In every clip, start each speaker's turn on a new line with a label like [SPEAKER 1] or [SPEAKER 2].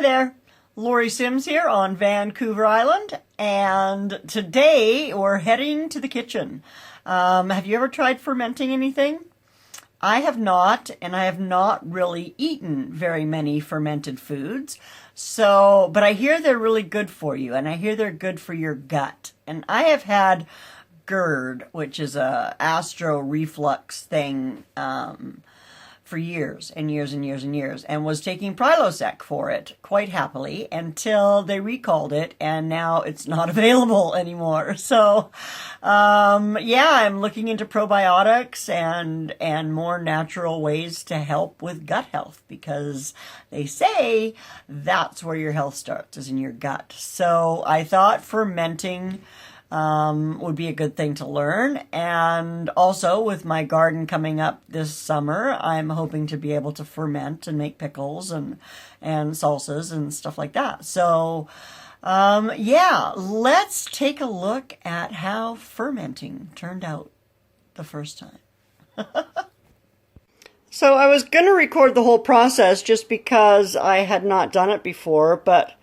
[SPEAKER 1] there, Lori Sims here on Vancouver Island, and today we're heading to the kitchen. Have you ever tried fermenting anything? I have not, and I have not really eaten very many fermented foods. But I hear they're really good for you, and I hear they're good for your gut. And I have had GERD, which is a astro reflux thing, for years and years and years and years, and was taking Prilosec for it quite happily until they recalled it, and now it's not available anymore. So, yeah, I'm looking into probiotics and more natural ways to help with gut health, because they say that's where your health starts, is in your gut. So I thought fermenting would be a good thing to learn. And also, with my garden coming up this summer, I'm hoping to be able to ferment and make pickles and salsas and stuff like that. So, yeah, let's take a look at how fermenting turned out the first time. So I was going to record the whole process just because I had not done it before, but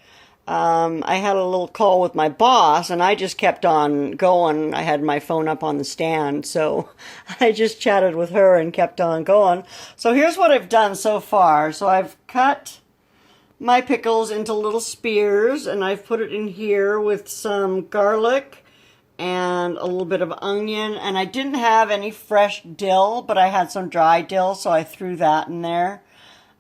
[SPEAKER 1] I had a little call with my boss, and I just kept on going. I had my phone up on the stand, so I just chatted with her and kept on going. So here's what I've done so far. So I've cut my pickles into little spears, and I've put it in here with some garlic and a little bit of onion. And I didn't have any fresh dill, but I had some dry dill, so I threw that in there.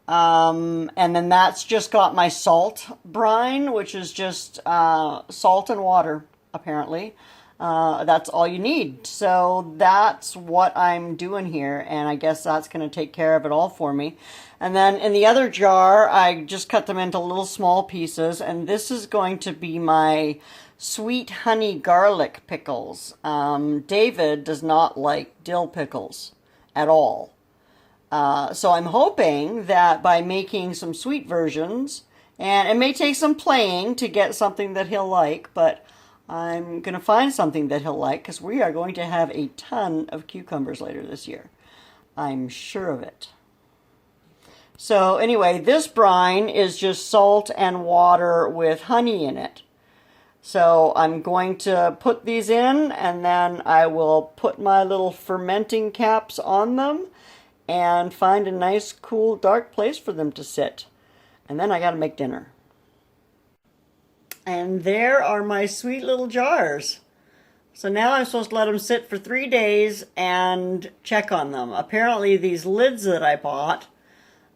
[SPEAKER 1] And then that's just got my salt brine, which is just salt and water, apparently. That's all you need. So that's what I'm doing here, and I guess that's going to take care of it all for me. And then in the other jar, I just cut them into little small pieces, and this is going to be my sweet honey garlic pickles. David does not like dill pickles at all. So I'm hoping that by making some sweet versions, and it may take some playing to get something that he'll like, but I'm going to find something that he'll like, because we are going to have a ton of cucumbers later this year. I'm sure of it. So anyway, this brine is just salt and water with honey in it. So I'm going to put these in, and then I will put my little fermenting caps on them and find a nice, cool, dark place for them to sit. And then I gotta make dinner. And there are my sweet little jars. So now I'm supposed to let them sit for 3 days and check on them. Apparently these lids that I bought,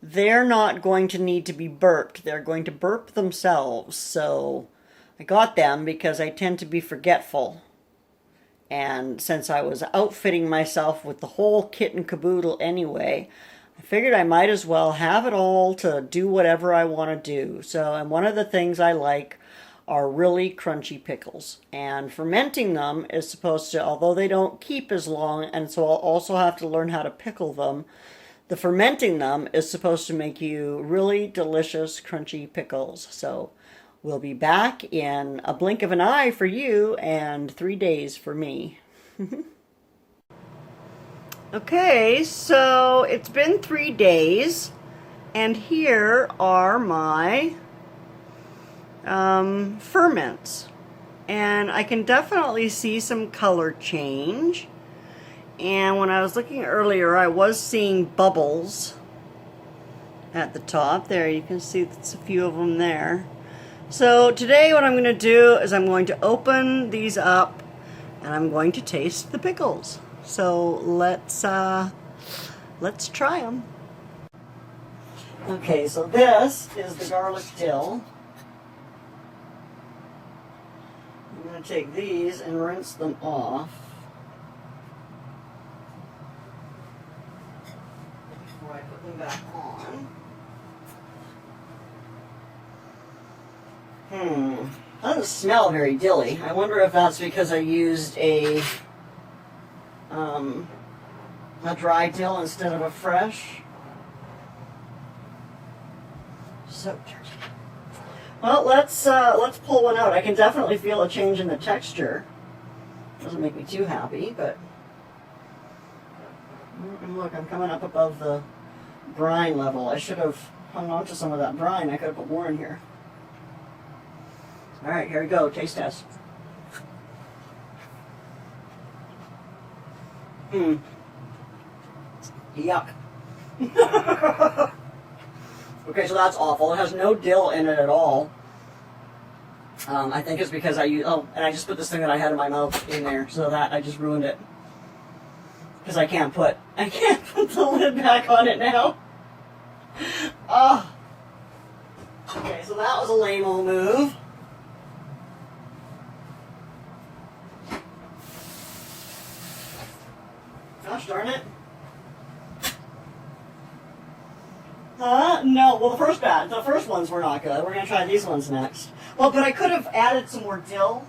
[SPEAKER 1] they're not going to need to be burped. They're going to burp themselves. So I got them because I tend to be forgetful. And since I was outfitting myself with the whole kit and caboodle anyway, I figured I might as well have it all to do whatever I want to do. So, and one of the things I like are really crunchy pickles. And fermenting them is supposed to, although they don't keep as long, and so I'll also have to learn how to pickle them, the fermenting them is supposed to make you really delicious, crunchy pickles. So we'll be back in a blink of an eye for you and 3 days for me. Okay, so it's been 3 days, and here are my ferments. And I can definitely see some color change. And when I was looking earlier, I was seeing bubbles at the top. There, you can see that's a few of them there. So today what I'm going to do is I'm going to open these up and I'm going to taste the pickles. So let's try them. Okay, so this is the garlic dill. I'm going to take these and rinse them off before I put them back on. Doesn't smell very dilly. I wonder if that's because I used a dry dill instead of a fresh. So dirty. Well, let's pull one out. I can definitely feel a change in the texture. Doesn't make me too happy, but and look, I'm coming up above the brine level. I should have hung on to some of that brine. I could have put more in here. All right, here we go. Taste test. Yuck. Okay, so that's awful. It has no dill in it at all. I think it's because and I just put this thing that I had in my mouth in there, so that I just ruined it. Because I can't put the lid back on it now. Oh. Okay, so that was a lame-o move. Gosh darn it. No, well the first ones were not good. We're going to try these ones next. Well, but I could have added some more dill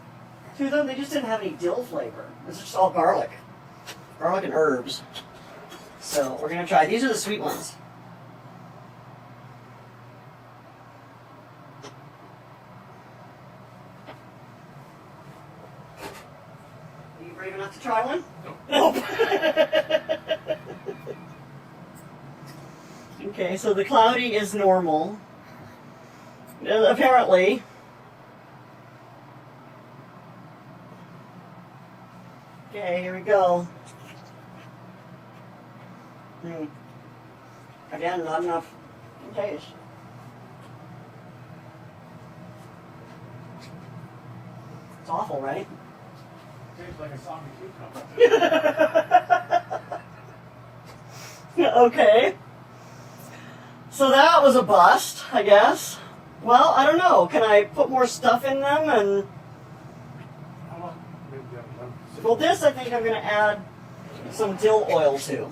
[SPEAKER 1] to them. They just didn't have any dill flavor. It's just all garlic. Garlic and herbs. So we're going to try, these are the sweet ones. Are you brave enough to try one? Nope. Okay, so the cloudy is normal. Apparently. Okay, here we go. Again, not enough taste. It's awful, right?
[SPEAKER 2] Tastes like a zombie cucumber.
[SPEAKER 1] Okay. So that was a bust, I guess. Well, I don't know. Can I put more stuff in them? And well, this I think I'm going to add some dill oil to.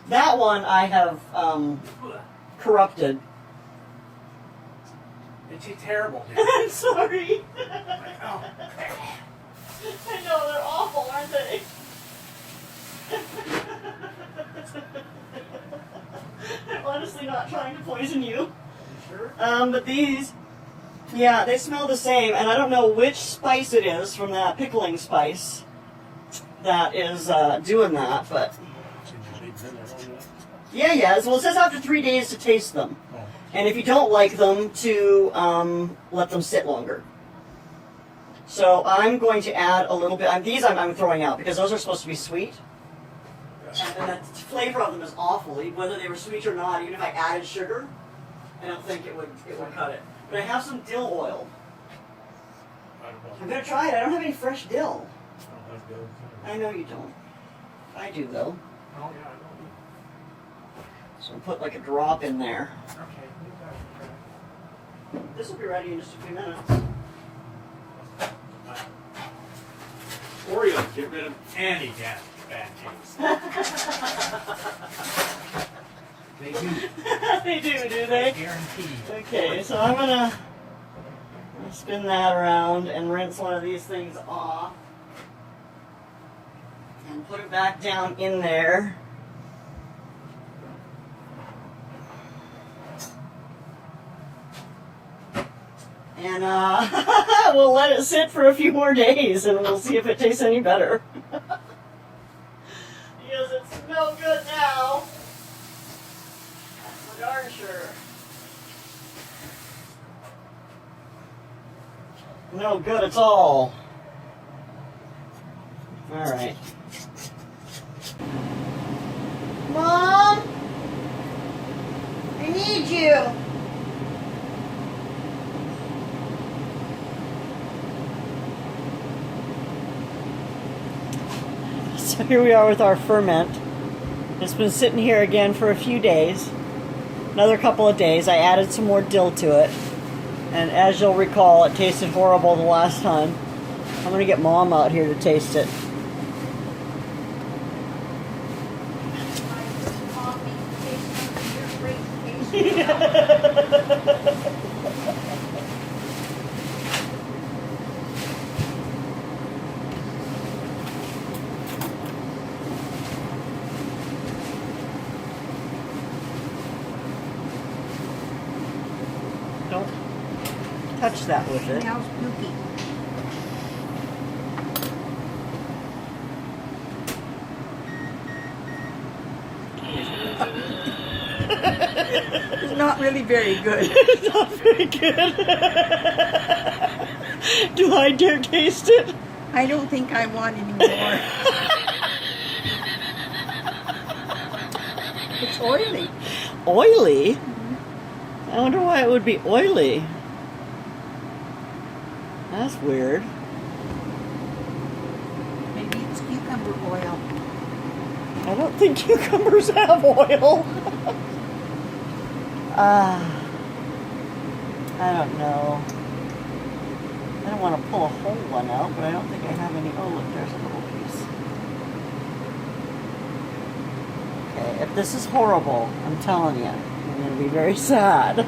[SPEAKER 1] That one I have corrupted.
[SPEAKER 2] It's terrible.
[SPEAKER 1] I'm sorry.
[SPEAKER 2] Oh.
[SPEAKER 1] I know, they're awful, aren't they? I'm honestly not trying to poison you.
[SPEAKER 2] You sure?
[SPEAKER 1] But these, yeah, they smell the same, and I don't know which spice it is from that pickling spice that is doing that, but yeah. Well, it says after 3 days to taste them, and if you don't like them, to let them sit longer. So I'm going to add a little bit. These I'm throwing out because those are supposed to be sweet. And the flavor of them is awful, whether they were sweet or not. Even if I added sugar, I don't think it would cut it. But I have some dill oil. I'm gonna try it. I don't have any fresh dill. I know you don't. I do though.
[SPEAKER 2] Oh, yeah, I know.
[SPEAKER 1] So I'll put like a drop in there.
[SPEAKER 2] Okay.
[SPEAKER 1] This will be ready in just a few minutes.
[SPEAKER 2] Oreos get rid of any bad taste. They do.
[SPEAKER 1] They do they?
[SPEAKER 2] Guaranteed.
[SPEAKER 1] Okay, so I'm gonna spin that around and rinse one of these things off. And put it back down in there. And we'll let it sit for a few more days and we'll see if it tastes any better. Because it's no good now. That's for darn sure. No good at all. Alright. Mom! I need you! So here we are with our ferment. It's been sitting here again for a few days. Another couple of days. I added some more dill to it. And as you'll recall, it tasted horrible the last time. I'm going to get Mom out here to taste it. Don't touch that with it.
[SPEAKER 3] Smells spooky. It's not really very good.
[SPEAKER 1] It's not very good. Do I dare taste it?
[SPEAKER 3] I don't think I want any more. It's oily.
[SPEAKER 1] Oily? I wonder why it would be oily. That's weird.
[SPEAKER 3] Maybe it's cucumber oil.
[SPEAKER 1] I don't think cucumbers have oil. I don't know. I don't want to pull a whole one out, but I don't think I have any. Oh, look, there's a little piece. Okay, if this is horrible, I'm telling you, I'm going to be very sad.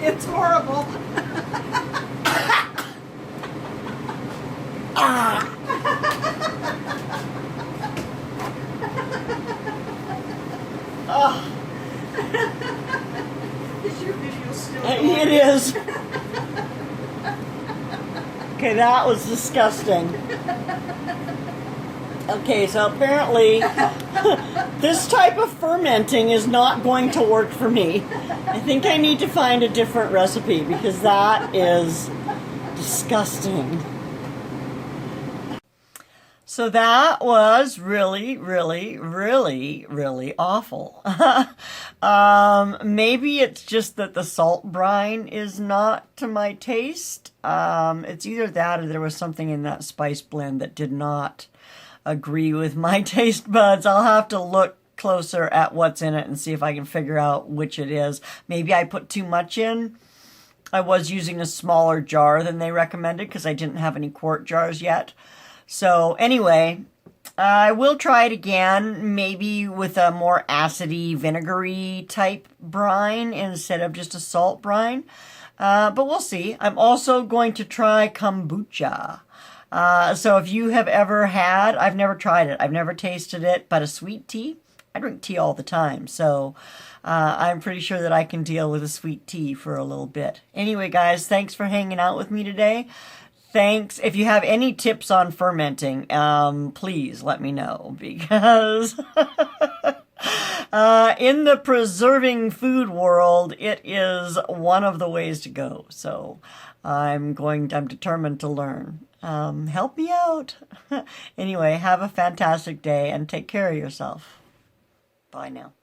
[SPEAKER 3] It's horrible. Is your video still going?
[SPEAKER 1] It is. Okay, that was disgusting. Okay, so apparently this type of fermenting is not going to work for me. I think I need to find a different recipe because that is disgusting. So that was really, really, really, really awful. Maybe it's just that the salt brine is not to my taste. It's either that or there was something in that spice blend that did not agree with my taste buds. I'll have to look closer at what's in it and see if I can figure out which it is. Maybe I put too much in. I was using a smaller jar than they recommended because I didn't have any quart jars yet. So anyway, I will try it again, maybe with a more acidy, vinegary type brine instead of just a salt brine. But we'll see. I'm also going to try kombucha. So if you have ever had, I've never tried it, I've never tasted it, but a sweet tea, I drink tea all the time. So I'm pretty sure that I can deal with a sweet tea for a little bit. Anyway, guys, thanks for hanging out with me today. Thanks. If you have any tips on fermenting, please let me know because in the preserving food world, it is one of the ways to go. So I'm determined to learn. Help me out. Anyway, have a fantastic day and take care of yourself. Bye now.